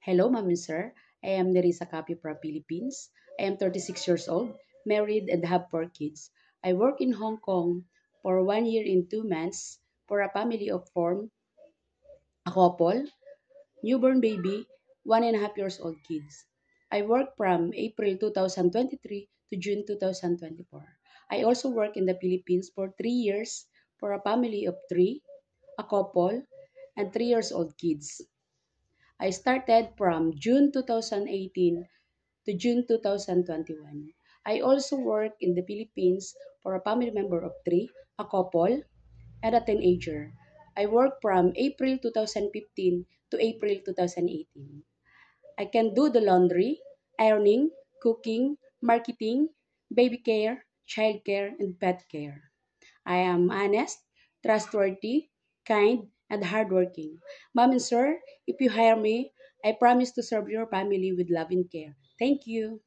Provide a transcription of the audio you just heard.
Hello, ma'am and sir. I am Nerissa Capi from Philippines. I am 36 years old, married, and have 4 kids. I work in Hong Kong for 1 year and 2 months for a family of four, a couple, newborn baby, 1.5 years old kids. I work from April 2023 to June 2024. I also work in the Philippines for 3 years for a family of three, a couple, and 3 years old kids. I started from June 2018 to June 2021. I also work in the Philippines for a family member of three, a couple, and a teenager. I work from April 2015 to April 2018. I can do the laundry, ironing, cooking, marketing, baby care, child care, and pet care. I am honest, trustworthy, kind, and hardworking. Mom and sir, if you hire me, I promise to serve your family with love and care. Thank you.